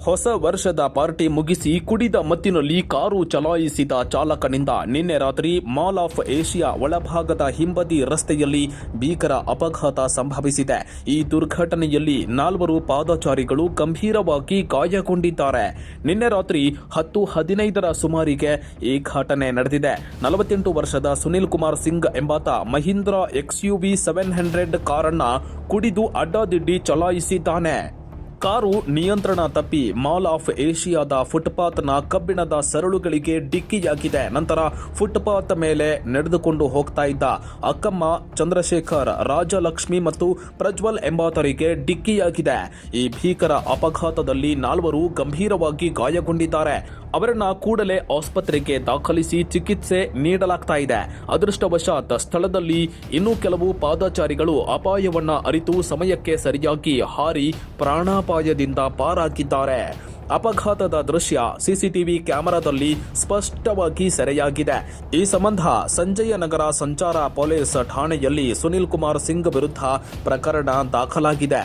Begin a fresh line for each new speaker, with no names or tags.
ಹೊಸ ವರ್ಷದ ಪಾರ್ಟಿ ಮುಗಿಸಿ ಕುಡಿದ ಮತ್ತಿನಲ್ಲಿ ಕಾರು ಚಲಾಯಿಸಿದ ಚಾಲಕನಿಂದ ನಿನ್ನೆ ರಾತ್ರಿ ಮಾಲ್ ಆಫ್ ಏಷ್ಯಾ ಒಳಭಾಗದ ಹಿಂಬದಿ ರಸ್ತೆಯಲ್ಲಿ ಭೀಕರ ಅಪಘಾತ ಸಂಭವಿಸಿದೆ. ಈ ದುರ್ಘಟನೆಯಲ್ಲಿ 4 ಪಾದಚಾರಿಗಳು ಗಂಭೀರವಾಗಿ ಗಾಯಗೊಂಡಿದ್ದಾರೆ. ನಿನ್ನೆ ರಾತ್ರಿ 10:15 ಸುಮಾರಿಗೆ ಈ ಘಟನೆ ನಡೆದಿದೆ. 48 ವರ್ಷದ ಸುನಿಲ್ ಕುಮಾರ್ ಸಿಂಗ್ ಎಂಬಾತ ಮಹೀಂದ್ರಾ XUV 700 ಕಾರನ್ನ ಕುಡಿದು ಅಡ್ಡಾದಿಡ್ಡಿ ಚಲಾಯಿಸಿದ್ದಾನೆ. ಕಾರು ನಿಯಂತ್ರಣ ತಪ್ಪಿ ಮಾಲ್ ಆಫ್ ಏಷಿಯಾದ ಫುಟ್ಪಾತ್ನ ಕಬ್ಬಿಣದ ಸರಳುಗಳಿಗೆ ಡಿಕ್ಕಿಯಾಗಿದೆ. ನಂತರ ಫುಟ್ಪಾತ್ ಮೇಲೆ ನಡೆದುಕೊಂಡು ಹೋಗ್ತಾ ಇದ್ದ ಅಕ್ಕಮ್ಮ, ಚಂದ್ರಶೇಖರ್, ರಾಜಲಕ್ಷ್ಮಿ ಮತ್ತು ಪ್ರಜ್ವಲ್ ಎಂಬಾತರಿಗೆ ಡಿಕ್ಕಿಯಾಗಿದೆ. ಈ ಭೀಕರ ಅಪಘಾತದಲ್ಲಿ 4 ಗಂಭೀರವಾಗಿ ಗಾಯಗೊಂಡಿದ್ದಾರೆ. ಅವರನ್ನ ಕೂಡಲೇ ಆಸ್ಪತ್ರೆಗೆ ದಾಖಲಿಸಿ ಚಿಕಿತ್ಸೆ ನೀಡಲಾಗ್ತಾ ಇದೆ. ಅದೃಷ್ಟವಶಾತ್ ಸ್ಥಳದಲ್ಲಿ ಇನ್ನೂ ಕೆಲವು ಪಾದಚಾರಿಗಳು ಅಪಾಯವನ್ನ ಅರಿತು ಸಮಯಕ್ಕೆ ಸರಿಯಾಗಿ ಹಾರಿ ಪ್ರಾಣಾಪಾಯದಿಂದ ಪಾರಾಗಿದ್ದಾರೆ. ಅಪಘಾತದ ದೃಶ್ಯ ಸಿಸಿಟಿವಿ ಕ್ಯಾಮೆರಾದಲ್ಲಿ ಸ್ಪಷ್ಟವಾಗಿ ಸೆರೆಯಾಗಿದೆ. ಈ ಸಂಬಂಧ ಸಂಜಯನಗರ ಸಂಚಾರ ಪೊಲೀಸ್ ಠಾಣೆಯಲ್ಲಿ ಸುನಿಲ್ ಕುಮಾರ್ ಸಿಂಗ್ ವಿರುದ್ಧ ಪ್ರಕರಣ ದಾಖಲಾಗಿದೆ.